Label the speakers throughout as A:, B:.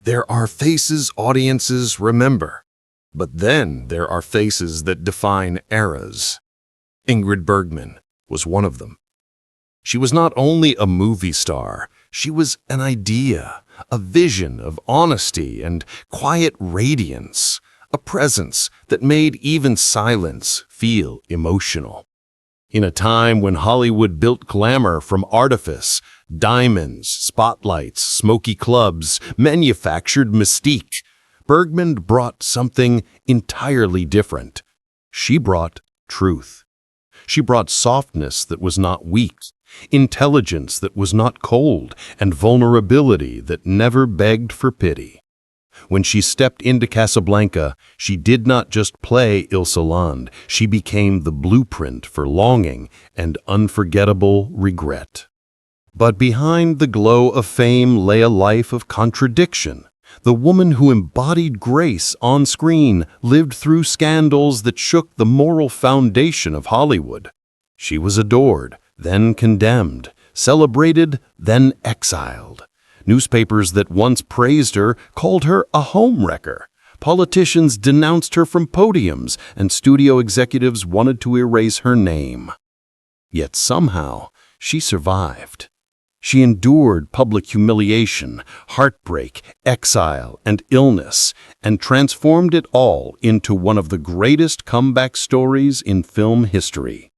A: There are faces audiences remember, but then there are faces that define eras. Ingrid Bergman was one of them. She was not only a movie star, she was an idea, a vision of honesty and quiet radiance, a presence that made even silence feel emotional. In a time when Hollywood built glamour from artifice, diamonds, spotlights, smoky clubs, manufactured mystique, Bergman brought something entirely different. She brought truth. She brought softness that was not weak, intelligence that was not cold, and vulnerability that never begged for pity. When she stepped into Casablanca, she did not just play Ilse Land, she became the blueprint for longing and unforgettable regret. But behind the glow of fame lay a life of contradiction. The woman who embodied grace on screen lived through scandals that shook the moral foundation of Hollywood. She was adored, then condemned, celebrated, then exiled. Newspapers that once praised her called her a homewrecker. Politicians denounced her from podiums, and studio executives wanted to erase her name. Yet somehow, she survived. She endured public humiliation, heartbreak, exile, and illness, and transformed it all into one of the greatest comeback stories in film history.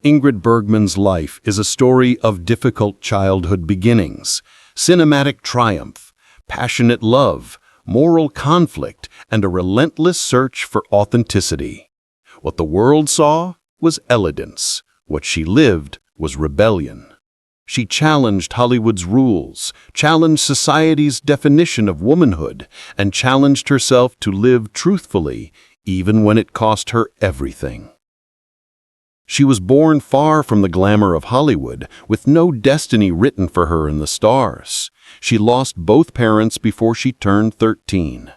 A: Ingrid Bergman's life is a story of difficult childhood beginnings, cinematic triumph, passionate love, moral conflict, and a relentless search for authenticity. What the world saw was elegance. What she lived was rebellion. She challenged Hollywood's rules, challenged society's definition of womanhood, and challenged herself to live truthfully, even when it cost her everything. She was born far from the glamour of Hollywood, with no destiny written for her in the stars. She lost both parents before she turned 13.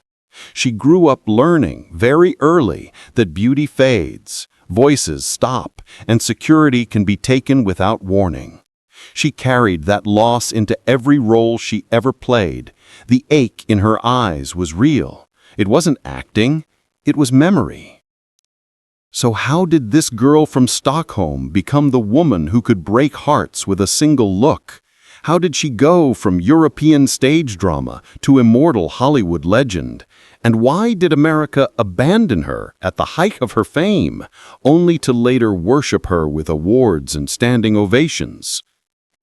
A: She grew up learning very early that beauty fades, voices stop, and security can be taken without warning. She carried that loss into every role she ever played. The ache in her eyes was real. It wasn't acting, it was memory. So how did this girl from Stockholm become the woman who could break hearts with a single look? How did she go from European stage drama to immortal Hollywood legend? And why did America abandon her at the height of her fame, only to later worship her with awards and standing ovations?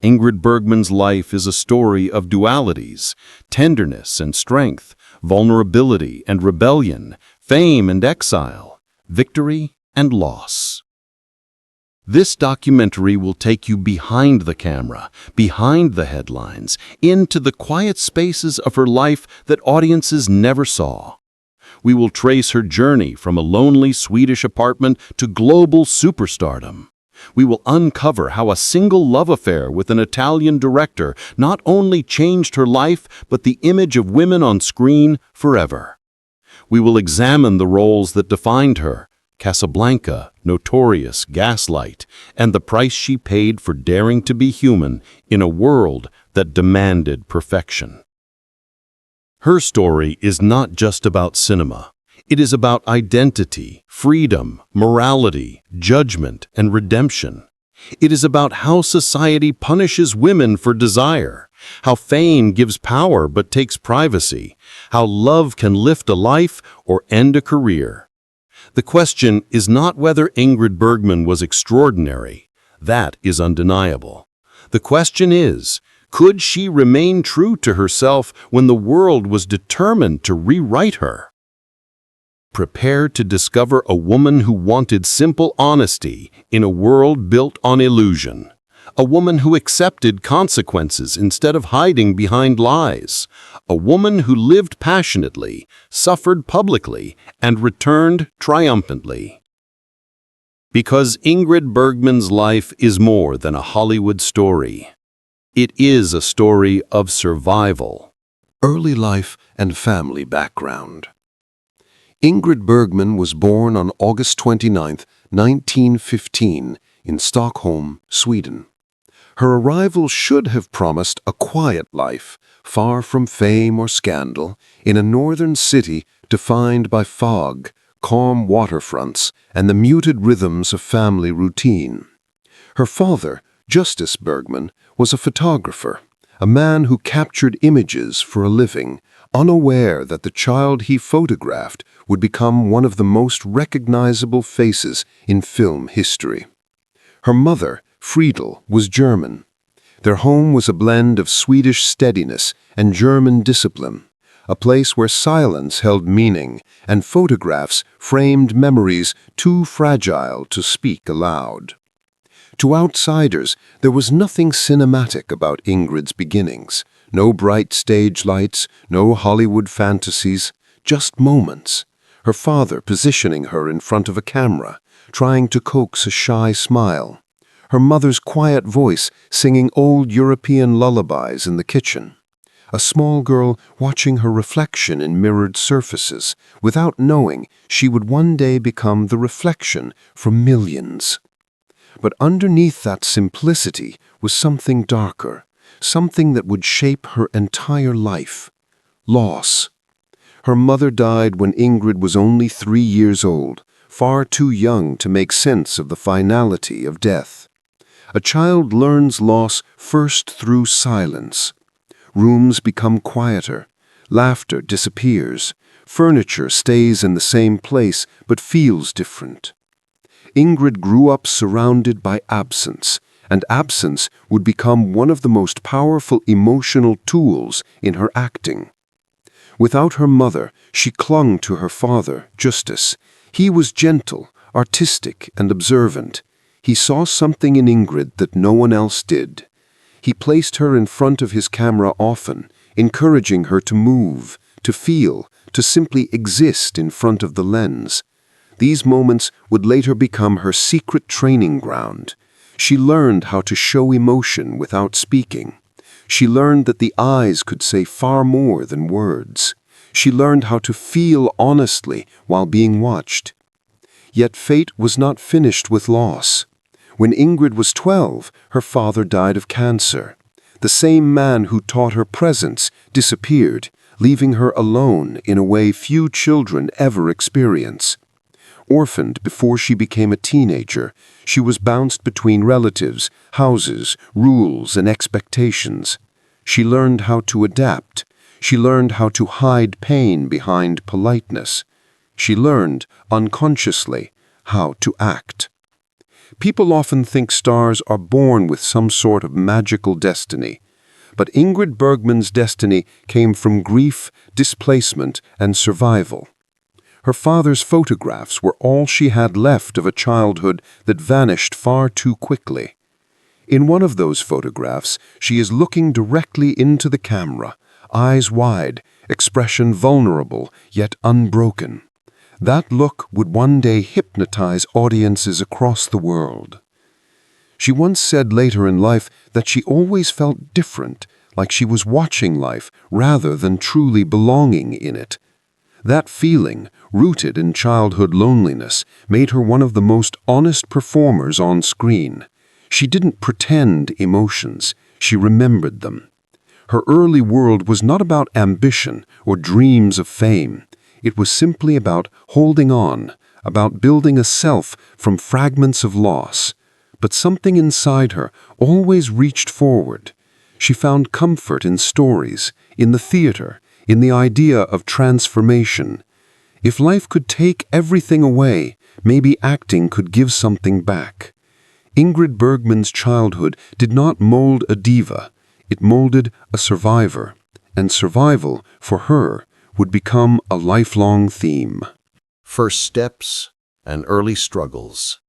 A: Ingrid Bergman's life is a story of dualities, tenderness and strength, vulnerability and rebellion, fame and exile, victory and loss. This documentary will take you behind the camera, behind the headlines, into the quiet spaces of her life that audiences never saw. We will trace her journey from a lonely Swedish apartment to global superstardom. We will uncover how a single love affair with an Italian director not only changed her life, but the image of women on screen forever. We will examine the roles that defined her, Casablanca, Notorious, Gaslight, and the price she paid for daring to be human in a world that demanded perfection. Her story is not just about cinema. It is about identity, freedom, morality, judgment, and redemption. It is about how society punishes women for desire, how fame gives power but takes privacy, how love can lift a life or end a career. The question is not whether Ingrid Bergman was extraordinary. That is undeniable. The question is, could she remain true to herself when the world was determined to rewrite her? Prepare to discover a woman who wanted simple honesty in a world built on illusion. A woman who accepted consequences instead of hiding behind lies. A woman who lived passionately, suffered publicly, and returned triumphantly. Because Ingrid Bergman's life is more than a Hollywood story. It is a story of survival.
B: Early life and family background. Ingrid Bergman was born on August 29, 1915, in Stockholm, Sweden. Her arrival should have promised a quiet life, far from fame or scandal, in a northern city defined by fog, calm waterfronts, and the muted rhythms of family routine. Her father, Justice Bergman, was a photographer, a man who captured images for a living, unaware that the child he photographed would become one of the most recognizable faces in film history. Her mother, Friedel, was German. Their home was a blend of Swedish steadiness and German discipline, a place where silence held meaning and photographs framed memories too fragile to speak aloud. To outsiders, there was nothing cinematic about Ingrid's beginnings. No bright stage lights, no Hollywood fantasies, just moments. Her father positioning her in front of a camera, trying to coax a shy smile. Her mother's quiet voice singing old European lullabies in the kitchen. A small girl watching her reflection in mirrored surfaces, without knowing she would one day become the reflection for millions. But underneath that simplicity was something darker, something that would shape her entire life. Loss. Her mother died when Ingrid was only 3 years old, far too young to make sense of the finality of death. A child learns loss first through silence. Rooms become quieter, laughter disappears, furniture stays in the same place but feels different. Ingrid grew up surrounded by absence, and absence would become one of the most powerful emotional tools in her acting. Without her mother, she clung to her father, Justice. He was gentle, artistic, and observant. He saw something in Ingrid that no one else did. He placed her in front of his camera often, encouraging her to move, to feel, to simply exist in front of the lens. These moments would later become her secret training ground. She learned how to show emotion without speaking. She learned that the eyes could say far more than words. She learned how to feel honestly while being watched. Yet fate was not finished with loss. When Ingrid was 12, her father died of cancer. The same man who taught her presence disappeared, leaving her alone in a way few children ever experience. Orphaned before she became a teenager, she was bounced between relatives, houses, rules, and expectations. She learned how to adapt. She learned how to hide pain behind politeness. She learned, unconsciously, how to act. People often think stars are born with some sort of magical destiny. But Ingrid Bergman's destiny came from grief, displacement, and survival. Her father's photographs were all she had left of a childhood that vanished far too quickly. In one of those photographs, she is looking directly into the camera, eyes wide, expression vulnerable, yet unbroken. That look would one day hypnotize audiences across the world. She once said later in life that she always felt different, like she was watching life rather than truly belonging in it. That feeling, rooted in childhood loneliness, made her one of the most honest performers on screen. She didn't pretend emotions, she remembered them. Her early world was not about ambition or dreams of fame. It was simply about holding on, about building a self from fragments of loss. But something inside her always reached forward. She found comfort in stories, in the theater, in the idea of transformation. If life could take everything away, maybe acting could give something back. Ingrid Bergman's childhood did not mold a diva. It molded a survivor. And survival, for her, would become a lifelong theme.
A: First steps and early struggles.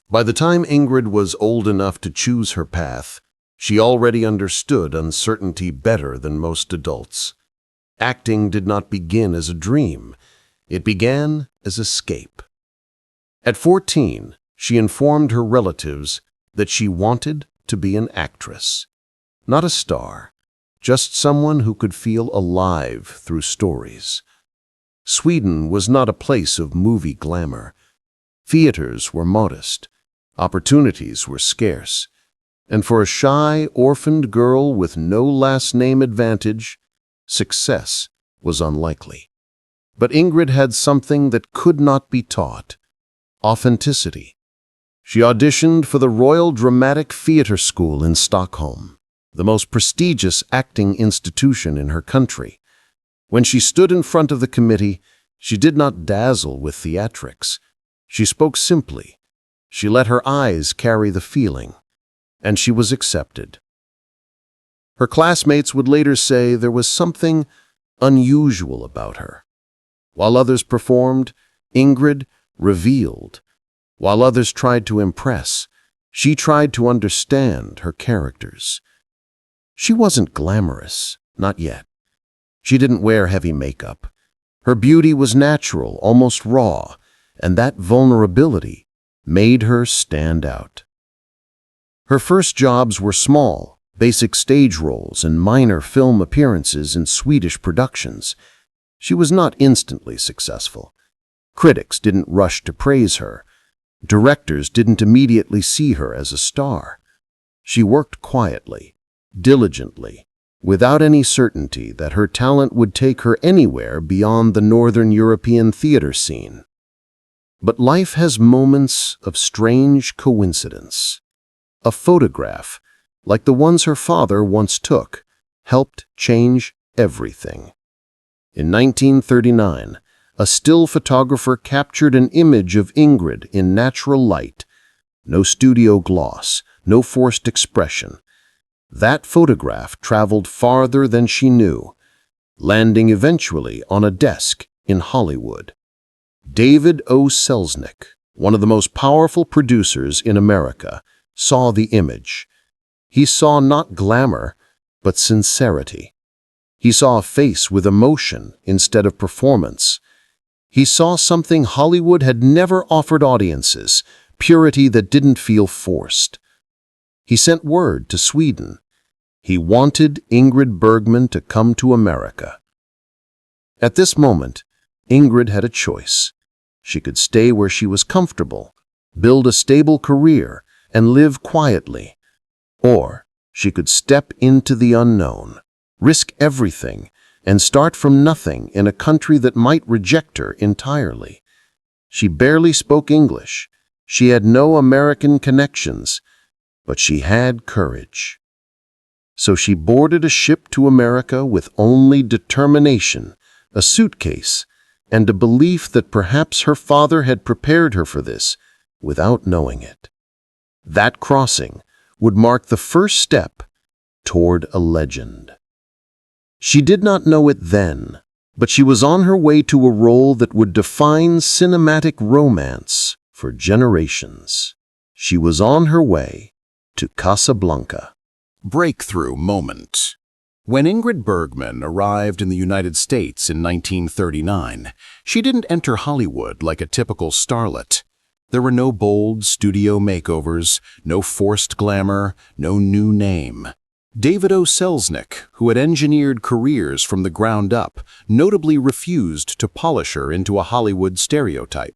A: By the time Ingrid was old enough to choose her path, she already understood uncertainty better than most adults. Acting did not begin as a dream. It began as escape. At 14, she informed her relatives that she wanted to be an actress. Not a star, just someone who could feel alive through stories. Sweden was not a place of movie glamour. Theaters were modest. Opportunities were scarce.
B: And for a shy, orphaned girl with no last name advantage, success was unlikely. But Ingrid had something that could not be taught: authenticity. She auditioned for the Royal Dramatic Theatre School in Stockholm, the most prestigious acting institution in her country. When she stood in front of the committee, she did not dazzle with theatrics. She spoke simply. She let her eyes carry the feeling, and she was accepted. Her classmates would later say there was something unusual about her. While others performed, Ingrid revealed. While others tried to impress, she tried to understand her characters. She wasn't glamorous, not yet. She didn't wear heavy makeup. Her beauty was natural, almost raw, and that vulnerability made her stand out. Her first jobs were small, basic stage roles and minor film appearances in Swedish productions. She was not instantly successful. Critics didn't rush to praise her. Directors didn't immediately see her as a star. She worked quietly, diligently, without any certainty that her talent would take her anywhere beyond the Northern European theater scene. But life has moments of strange coincidence. A photograph, like the ones her father once took, helped change everything. In 1939, a still photographer captured an image of Ingrid in natural light. No studio gloss, no forced expression. That photograph traveled farther than she knew, landing eventually on a desk in Hollywood. David O. Selznick, one of the most powerful producers in America, saw the image. He saw not glamour, but sincerity. He saw a face with emotion instead of performance. He saw something Hollywood had never offered audiences: purity that didn't feel forced. He sent word to Sweden. He wanted Ingrid Bergman to come to America. At this moment, Ingrid had a choice. She could stay where she was comfortable, build a stable career, and live quietly. Or she could step into the unknown, risk everything, and start from nothing in a country that might reject her entirely. She barely spoke English. She had no American connections, but she had courage. So she boarded a ship to America with only determination, a suitcase, and a belief that perhaps her father had prepared her for this without knowing it. That crossing would mark the first step toward a legend. She did not know it then, but she was on her way to a role that would define cinematic romance for generations. She was on her way to Casablanca.
A: Breakthrough moment. When Ingrid Bergman arrived in the United States in 1939, she didn't enter Hollywood like a typical starlet. There were no bold studio makeovers, no forced glamour, no new name. David O. Selznick, who had engineered careers from the ground up, notably refused to polish her into a Hollywood stereotype.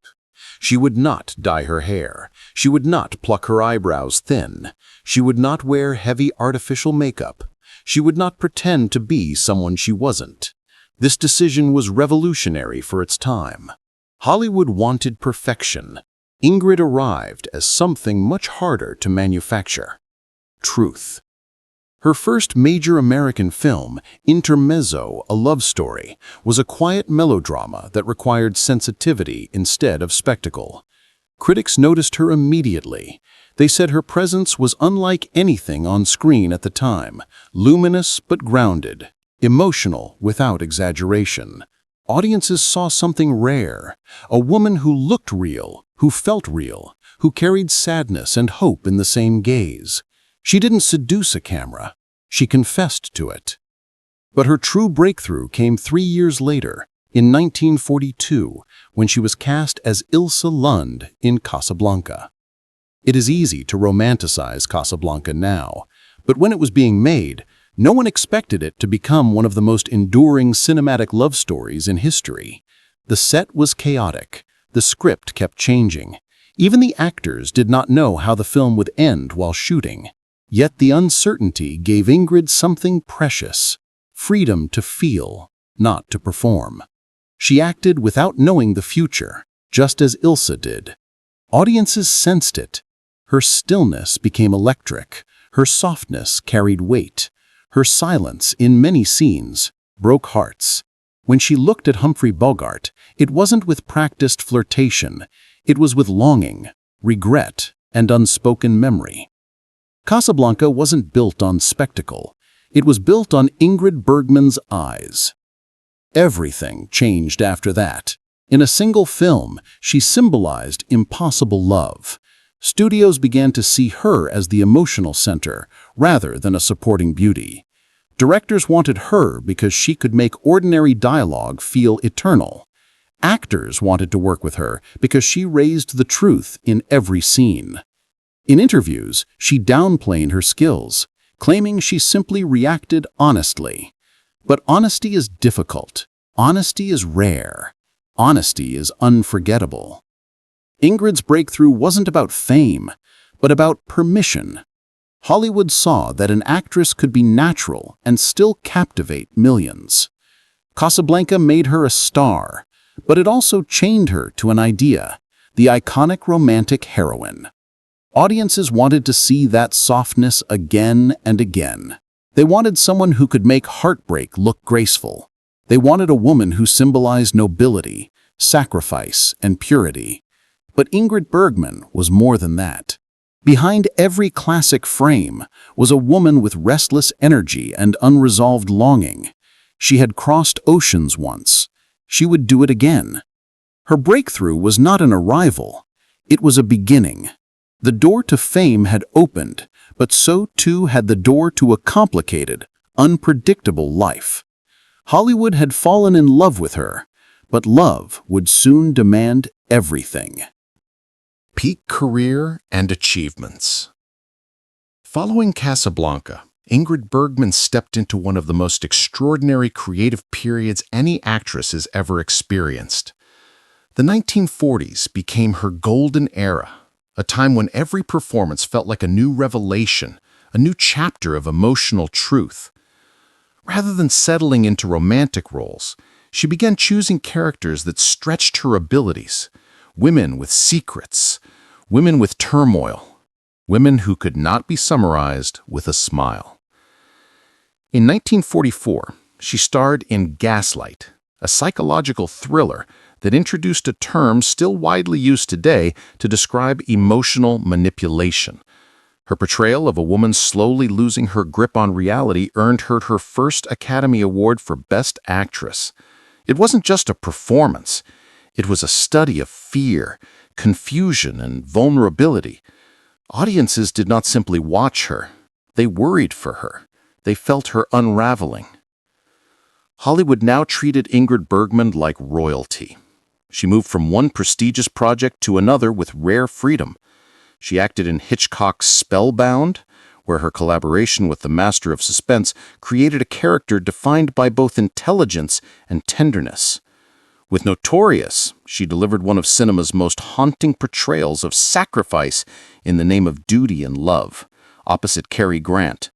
A: She would not dye her hair. She would not pluck her eyebrows thin. She would not wear heavy artificial makeup. She would not pretend to be someone she wasn't. This decision was revolutionary for its time. Hollywood wanted perfection. Ingrid arrived as something much harder to manufacture: truth. Her first major American film, Intermezzo, A Love Story, was a quiet melodrama that required sensitivity instead of spectacle. Critics noticed her immediately. They said her presence was unlike anything on screen at the time: luminous but grounded, emotional without exaggeration. Audiences saw something rare: a woman who looked real, who felt real, who carried sadness and hope in the same gaze. She didn't seduce a camera. She confessed to it. But her true breakthrough came 3 years later, in 1942, when she was cast as Ilse Lund in Casablanca. It is easy to romanticize Casablanca now, but when it was being made, no one expected it to become one of the most enduring cinematic love stories in history. The set was chaotic. The script kept changing. Even the actors did not know how the film would end while shooting.
C: Yet the uncertainty gave Ingrid something precious, freedom to feel, not to perform. She acted without knowing the future, just as Ilsa did. Audiences sensed it. Her stillness became electric, her softness carried weight, her silence in many scenes broke hearts. When she looked at Humphrey Bogart, it wasn't with practiced flirtation, it was with longing, regret, and unspoken memory. Casablanca wasn't built on spectacle, it was built on Ingrid Bergman's eyes. Everything changed after that. In a single film, she symbolized impossible love. Studios began to see her as the emotional center, rather than a supporting beauty. Directors wanted her because she could make ordinary dialogue feel eternal. Actors wanted to work with her because she raised the truth in every scene. In interviews, she downplayed her skills, claiming she simply reacted honestly. But honesty is difficult. Honesty is rare. Honesty is unforgettable. Ingrid's breakthrough wasn't about fame, but about permission. Hollywood saw that an actress could be natural and still captivate millions. Casablanca made her a star, but it also chained her to an idea, the iconic romantic heroine. Audiences wanted to see that softness again and again. They wanted someone who could make heartbreak look graceful. They wanted a woman who symbolized nobility, sacrifice, and purity. But Ingrid Bergman was more than that. Behind every classic frame was a woman with restless energy and unresolved longing. She had crossed oceans once. She would do it again. Her breakthrough was not an arrival. It was a beginning. The door to fame had opened, but so too had the door to a complicated, unpredictable life. Hollywood had fallen in love with her, but love would soon demand everything.
A: Peak career and achievements. Following Casablanca, Ingrid Bergman stepped into one of the most extraordinary creative periods any actress has ever experienced. The 1940s became her golden era, a time when every performance felt like a new revelation, a new chapter of emotional truth. Rather than settling into romantic roles, she began choosing characters that stretched her abilities, women with secrets, women with turmoil, women who could not be summarized with a smile. In 1944, she starred in Gaslight, a psychological thriller that introduced a term still widely used today to describe emotional manipulation. Her portrayal of a woman slowly losing her grip on reality earned her her first Academy Award for Best Actress. It wasn't just a performance. It was a study of fear, confusion, and vulnerability. Audiences did not simply watch her. They worried for her. They felt her unraveling. Hollywood now treated Ingrid Bergman like royalty. She moved from one prestigious project to another with rare freedom. She acted in Hitchcock's Spellbound, where her collaboration with the master of suspense created a character defined by both intelligence and tenderness. With Notorious, she delivered one of cinema's most haunting portrayals of sacrifice in the name of duty and love, opposite Cary Grant.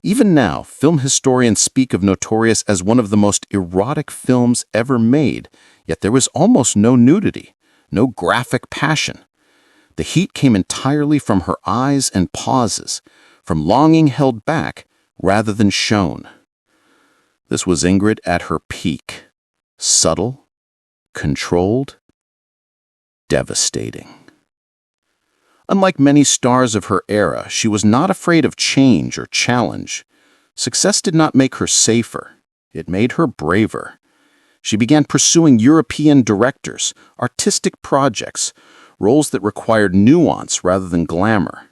A: Even now, film historians speak of Notorious as one of the most erotic films ever made, yet there was almost no nudity, no graphic passion. The heat came entirely from her eyes and pauses, from longing held back rather than shown. This was Ingrid at her peak. Subtle, controlled, devastating. Unlike many stars of her era, she was not afraid of change or challenge. Success did not make her safer. It made her braver. She began pursuing European directors, artistic projects, roles that required nuance rather than glamour.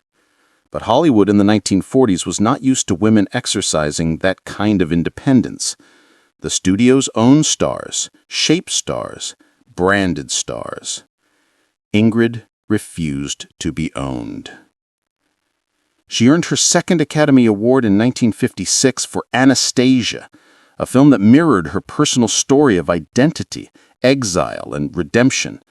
A: But Hollywood in the 1940s was not used to women exercising that kind of independence. The studios owned stars, shaped stars, branded stars. Ingrid refused to be owned. She earned her second Academy Award in 1956 for Anastasia, a film that mirrored her personal story of identity, exile, and redemption.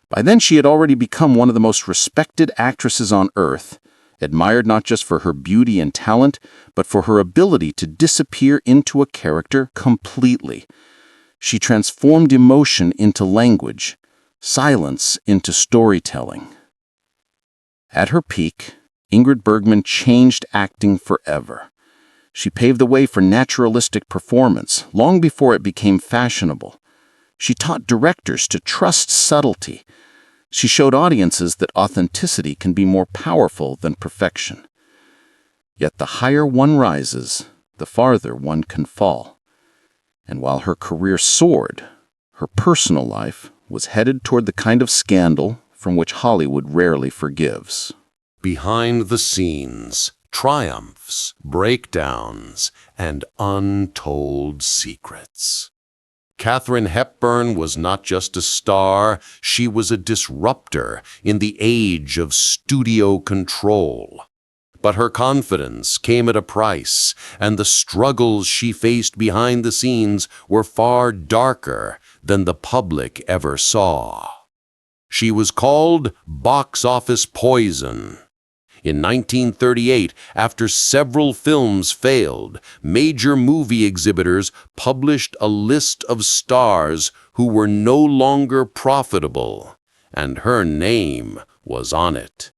A: By then, she had already become one of the most respected actresses on earth,
C: admired not just for her beauty and talent, but for her ability to disappear into a character completely. She transformed emotion into language, silence into storytelling. At her peak, Ingrid Bergman changed acting forever. She paved the way for naturalistic performance long before it became fashionable. She taught directors to trust subtlety. She showed audiences that authenticity can be more powerful than perfection. Yet the higher one rises, the farther one can fall. And while her career soared, her personal life was headed toward the kind of scandal from which Hollywood rarely forgives.
A: Behind the scenes, triumphs, breakdowns, and untold secrets. Katharine Hepburn was not just a star, she was a disruptor in the age of studio control. But her confidence came at a price, and the struggles she faced behind the scenes were far darker than the public ever saw. She was called box office poison. In 1938, after several films failed, major movie exhibitors published a list of stars who were no longer profitable, and her name was on it.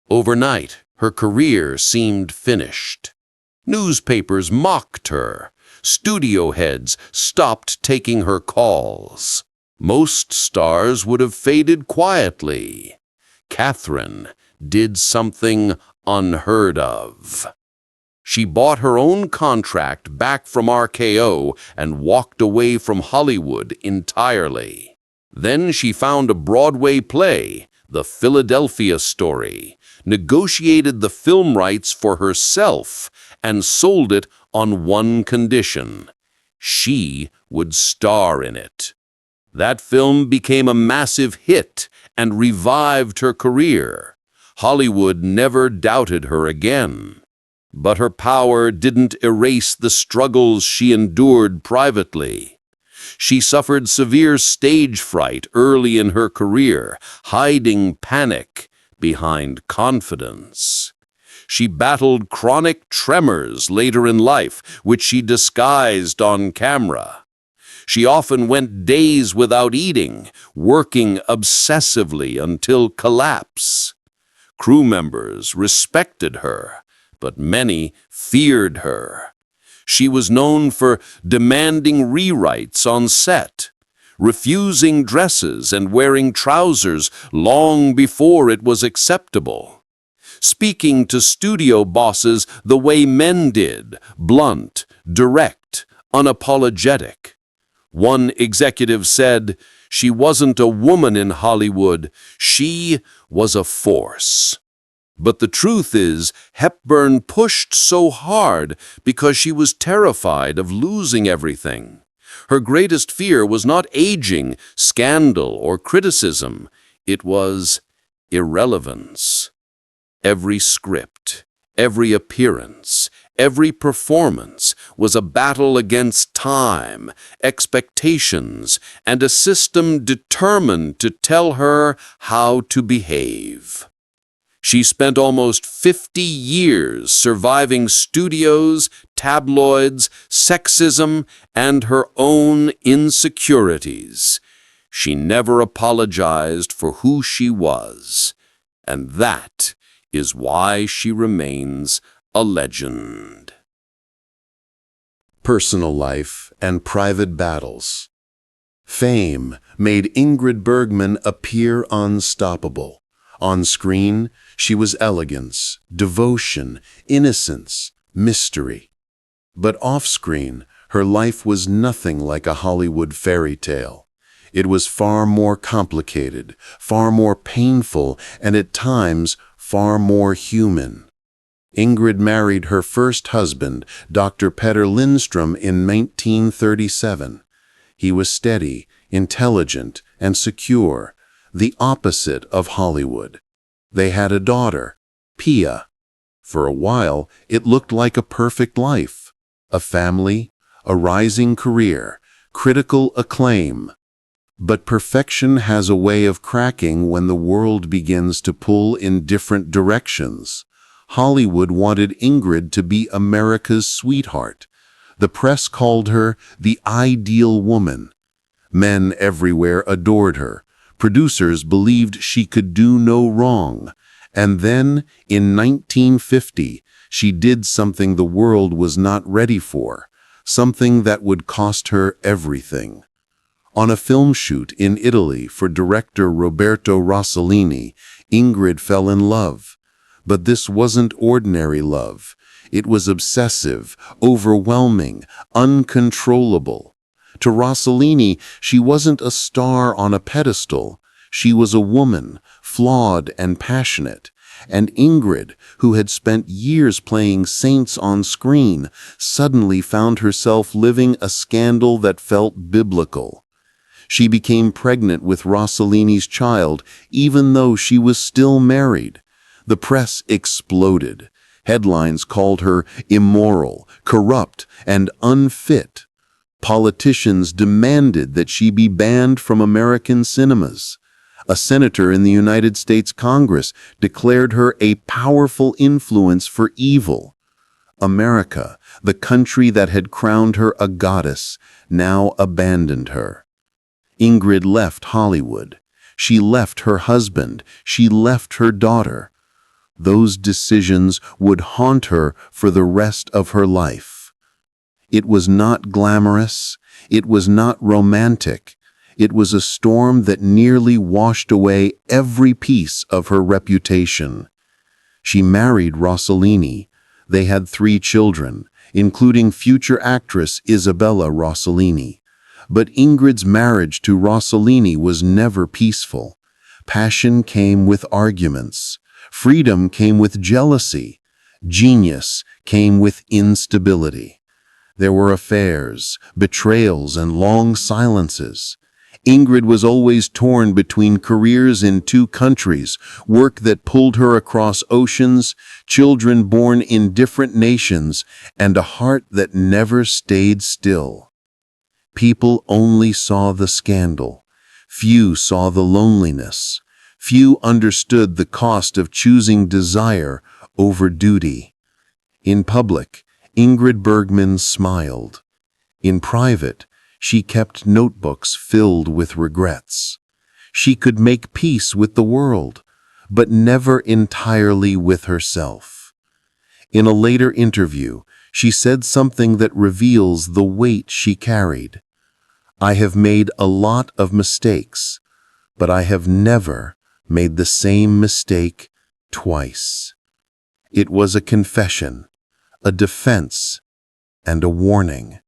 A: Overnight, her career seemed finished. Newspapers mocked her. Studio heads stopped taking her calls. Most stars would have faded quietly. Katharine did something unheard of. She bought her own contract back from RKO and walked away from Hollywood entirely. Then she found a Broadway play, The Philadelphia Story, negotiated the film rights for herself, and sold it on one condition: she would star in it. That film became a massive hit and revived her career. Hollywood never doubted her again. But her power didn't erase the struggles she endured privately. She suffered severe stage fright early in her career, hiding panic behind confidence. She battled chronic tremors later in life, which she disguised on camera. She often went days without eating, working obsessively until collapse. Crew members respected her, but many feared her. She was known for demanding rewrites on set, refusing dresses and wearing trousers long before it was acceptable, speaking to studio bosses the way men did, blunt, direct, unapologetic. One executive said, "She wasn't a woman in Hollywood, she was a force." But the truth is, Hepburn pushed so hard because she was terrified of losing everything. Her greatest fear was not aging, scandal, or criticism. It was irrelevance. Every script, every appearance, every performance was a battle against time, expectations, and a system determined to tell her how to behave. She spent almost 50 years surviving studios, tabloids, sexism, and her own insecurities. She never apologized for who she was, and that is why she remains a legend.
B: Personal life and private battles. Fame made Ingrid Bergman appear unstoppable. On screen, she was elegance, devotion, innocence, mystery. But off-screen, her life was nothing like a Hollywood fairy tale. It was far more complicated, far more painful, and at times far more human. Ingrid married her first husband, Dr. Petter Lindström, in 1937. He was steady, intelligent, and secure, the opposite of Hollywood. They had a daughter, Pia. For a while, it looked like a perfect life. A family, a rising career, critical acclaim. But perfection has a way of cracking when the world begins to pull in different directions. Hollywood wanted Ingrid to be America's sweetheart. The press called her the ideal woman. Men everywhere adored her. Producers believed she could do no wrong. And then, in 1950, she did something the world was not ready for, something that would cost her everything. On a film shoot in Italy for director Roberto Rossellini, Ingrid fell in love. But this wasn't ordinary love. It was obsessive, overwhelming, uncontrollable. To Rossellini, she wasn't a star on a pedestal. She was a woman, flawed and passionate. And Ingrid, who had spent years playing saints on screen, suddenly found herself living a scandal that felt biblical. She became pregnant with Rossellini's child, even though she was still married. The press exploded. Headlines called her immoral, corrupt, and unfit. Politicians demanded that she be banned from American cinemas. A senator in the United States Congress declared her a powerful influence for evil. America, the country that had crowned her a goddess, now abandoned her. Ingrid left Hollywood. She left her husband. She left her daughter. Those decisions would haunt her for the rest of her life. It was not glamorous. It was not romantic. It was a storm that nearly washed away every piece of her reputation. She married Rossellini. They had 3 children, including future actress Isabella Rossellini. But Ingrid's marriage to Rossellini was never peaceful. Passion came with arguments. Freedom came with jealousy. Genius came with instability. There were affairs, betrayals, and long silences. Ingrid was always torn between careers in 2 countries, work that pulled her across oceans, children born in different nations, and a heart that never stayed still. People only saw the scandal. Few saw the loneliness. Few understood the cost of choosing desire over duty. In public, Ingrid Bergman smiled. In private, she kept notebooks filled with regrets. She could make peace with the world, but never entirely with herself. In a later interview, she said something that reveals the weight she carried. "I have made a lot of mistakes, but I have never made the same mistake twice." It was a confession, a defense, and a warning.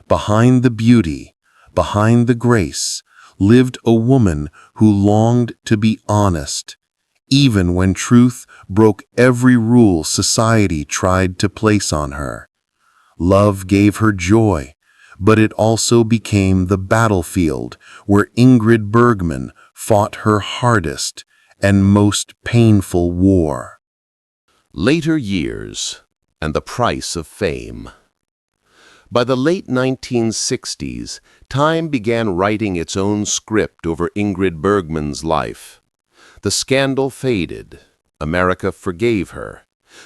B: Behind the beauty, behind the grace, lived a woman who longed to be honest, even when truth broke every rule society tried to place on her. Love gave her joy, but it also became the battlefield where Ingrid Bergman fought her hardest and most painful war.
A: Later years and the price of fame. By the late 1960s, time began writing its own script over Ingrid Bergman's life. The scandal faded. America forgave her.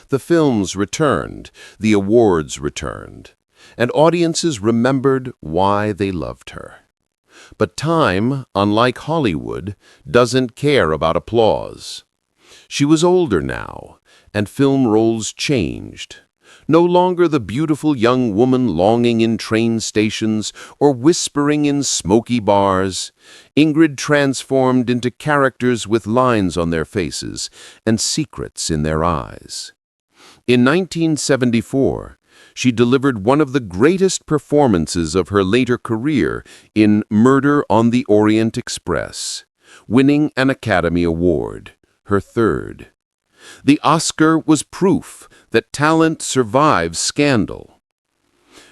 A: The films returned. The awards returned. And audiences remembered why they loved her. But time, unlike Hollywood, doesn't care about applause. She was older now, and film roles changed. No longer the beautiful young woman longing in train stations or whispering in smoky bars. Ingrid transformed into characters with lines on their faces and secrets in their eyes. In 1974, she delivered one of the greatest performances of her later career in Murder on the Orient Express, winning an Academy Award, her 3rd. The Oscar was proof that talent survives scandal.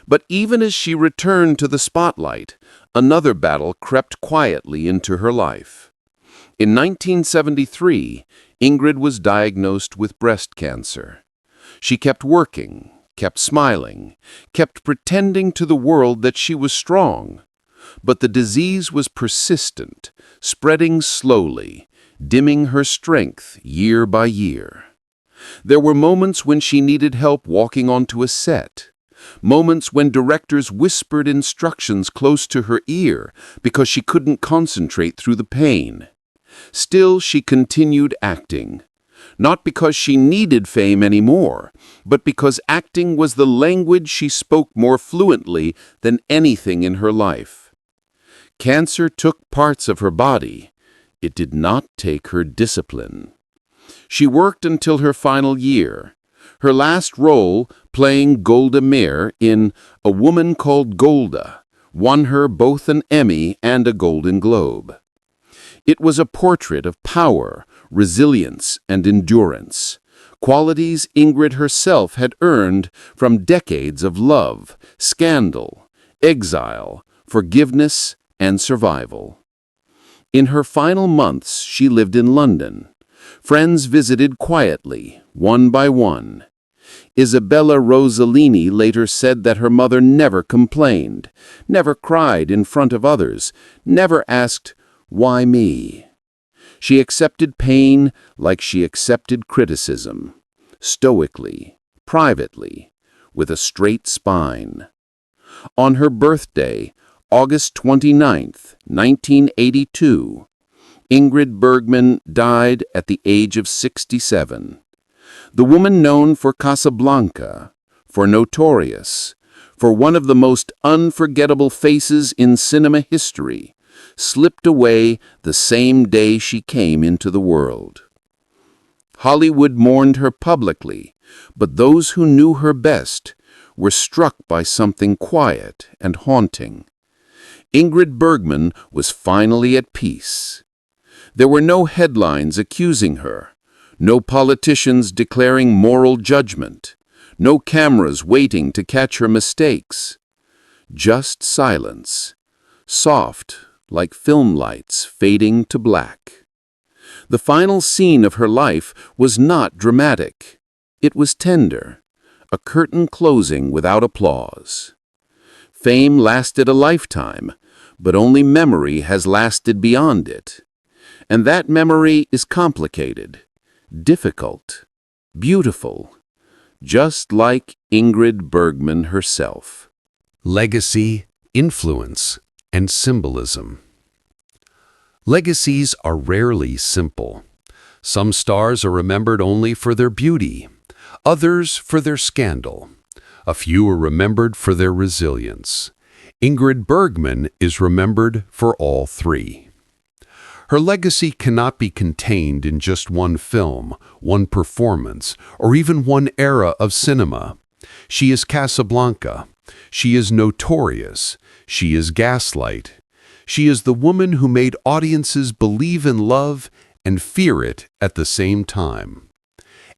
A: But even as she returned to the spotlight, another battle crept quietly into her life. In 1973, Ingrid was diagnosed with breast cancer. She kept working, kept smiling, kept pretending to the world that she was strong. But the disease was persistent, spreading slowly, dimming her strength year by year.
D: There were moments when she needed help walking onto a set. Moments when directors whispered instructions close to her ear because she couldn't concentrate through the pain. Still, she continued acting. Not because she needed fame anymore, but because acting was the language she spoke more fluently than anything in her life. Cancer took parts of her body. It did not take her discipline. She worked until her final year. Her last role, playing Golda Meir in A Woman Called Golda, won her both an Emmy and a Golden Globe. It was a portrait of power, resilience, and endurance, qualities Ingrid herself had earned from decades of love, scandal, exile, forgiveness, and survival. In her final months, she lived in London. Friends visited quietly, one by one. Isabella Rossellini later said that her mother never complained, never cried in front of others, never asked, "Why me?" She accepted pain like she accepted criticism, stoically, privately, with a straight spine. On her birthday, August 29, 1982, Ingrid Bergman died at the age of 67. The woman known for Casablanca, for Notorious, for one of the most unforgettable faces in cinema history, slipped away the same day she came into the world. Hollywood mourned her publicly, but those who knew her best were struck by something quiet and haunting. Ingrid Bergman was finally at peace. There were no headlines accusing her, no politicians declaring moral judgment, no cameras waiting to catch her mistakes. Just silence, soft like film lights fading to black. The final scene of her life was not dramatic. It was tender, a curtain closing without applause. Fame lasted a lifetime, but only memory has lasted beyond it. And that memory is complicated, difficult, beautiful, just like Ingrid Bergman herself.
A: Legacy, influence, and symbolism. Legacies are rarely simple. Some stars are remembered only for their beauty, others for their scandal. A few are remembered for their resilience. Ingrid Bergman is remembered for all three. Her legacy cannot be contained in just one film, one performance, or even one era of cinema. She is Casablanca. She is Notorious. She is Gaslight. She is the woman who made audiences believe in love and fear it at the same time.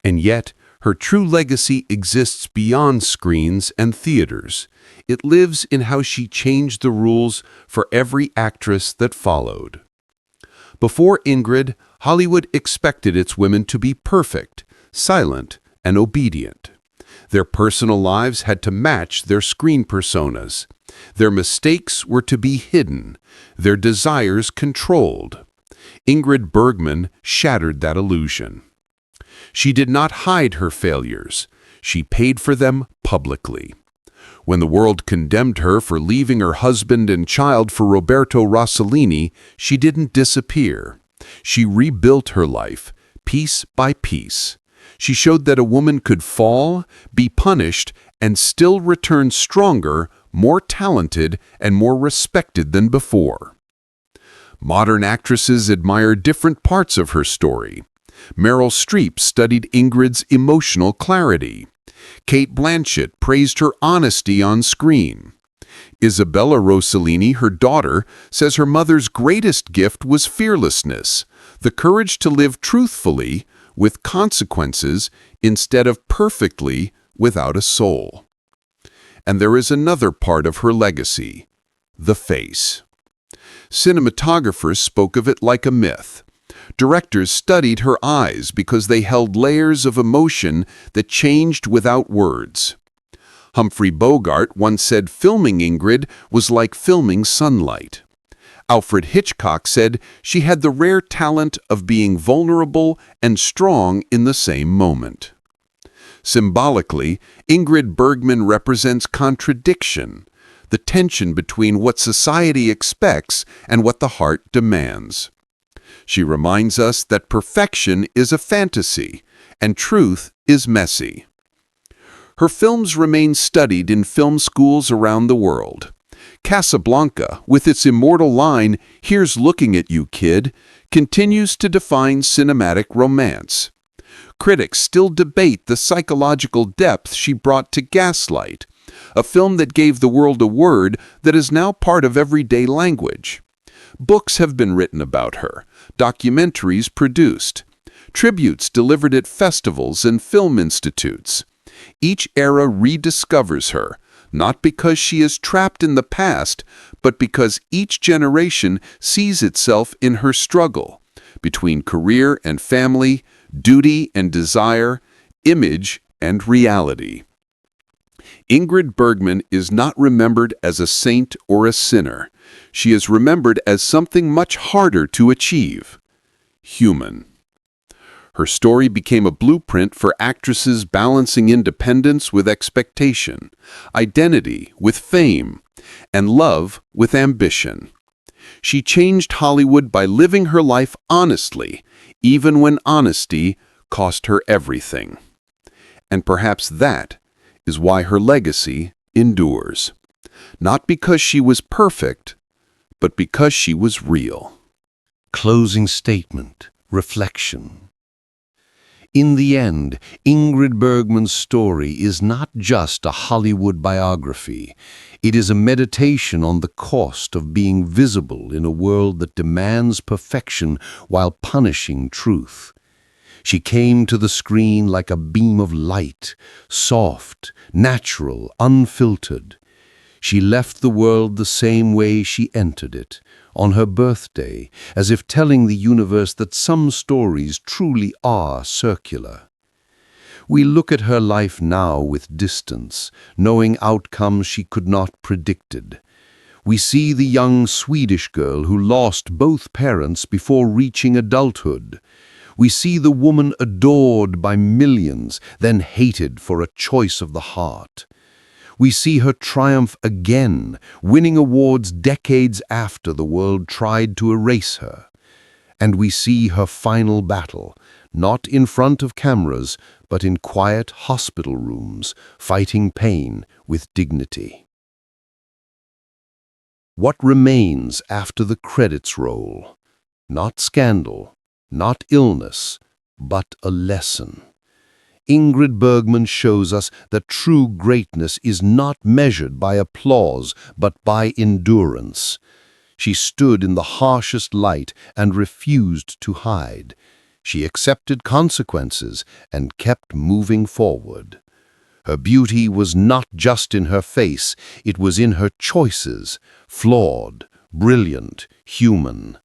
A: And yet, her true legacy exists beyond screens and theaters. It lives in how she changed the rules for every actress that followed. Before Ingrid, Hollywood expected its women to be perfect, silent, and obedient. Their personal lives had to match their screen personas. Their mistakes were to be hidden, their desires controlled. Ingrid Bergman shattered that illusion. She did not hide her failures. She paid for them publicly. When the world condemned her for leaving her husband and child for Roberto Rossellini, she didn't disappear. She rebuilt her life, piece by piece. She showed that a woman could fall, be punished, and still return stronger, more talented, and more respected than before. Modern actresses admire different parts of her story. Meryl Streep studied Ingrid's emotional clarity. Cate Blanchett praised her honesty on screen. Isabella Rossellini, her daughter, says her mother's greatest gift was fearlessness, the courage to live truthfully, with consequences, instead of perfectly, without a soul. And there is another part of her legacy, the face. Cinematographers spoke of it like a myth. Directors studied her eyes because they held layers of emotion that changed without words. Humphrey Bogart once said filming Ingrid was like filming sunlight.
D: Alfred Hitchcock said she had the rare talent of being vulnerable and strong in the same moment. Symbolically, Ingrid Bergman represents contradiction, the tension between what society expects and what the heart demands. She reminds us that perfection is a fantasy, and truth is messy. Her films remain studied in film schools around the world. Casablanca, with its immortal line, "Here's looking at you, kid," continues to define cinematic romance. Critics still debate the psychological depth she brought to Gaslight, a film that gave the world a word that is now part of everyday language. Books have been written about her, documentaries produced, tributes delivered at festivals and film institutes. Each era rediscovers her, not because she is trapped in the past, but because each generation sees itself in her struggle between career and family, duty and desire, image and reality. Ingrid Bergman is not remembered as a saint or a sinner. She is remembered as something much harder to achieve: human. Her story became a blueprint for actresses balancing independence with expectation, identity with fame, and love with ambition. She changed Hollywood by living her life honestly, even when honesty cost her everything. And perhaps that is why her legacy endures. Not because she was perfect, but because she was real.
A: Closing statement, reflection. In the end, Ingrid Bergman's story is not just a Hollywood biography. It is a meditation on the cost of being visible in a world that demands perfection while punishing truth. She came to the screen like a beam of light, soft, natural, unfiltered. She left the world the same way she entered it, on her birthday, as if telling the universe that some stories truly are circular. We look at her life now with distance, knowing outcomes she could not predicted. We see the young Swedish girl who lost both parents before reaching adulthood. We see the woman adored by millions, then hated for a choice of the heart. We see her triumph again, winning awards decades after the world tried to erase her. And we see her final battle, not in front of cameras, but in quiet hospital rooms, fighting pain with dignity. What remains after the credits roll? Not scandal, not illness, but a lesson. Ingrid Bergman shows us that true greatness is not measured by applause, but by endurance. She stood in the harshest light and refused to hide. She accepted consequences and kept moving forward. Her beauty was not just in her face, it was in her choices, flawed, brilliant, human.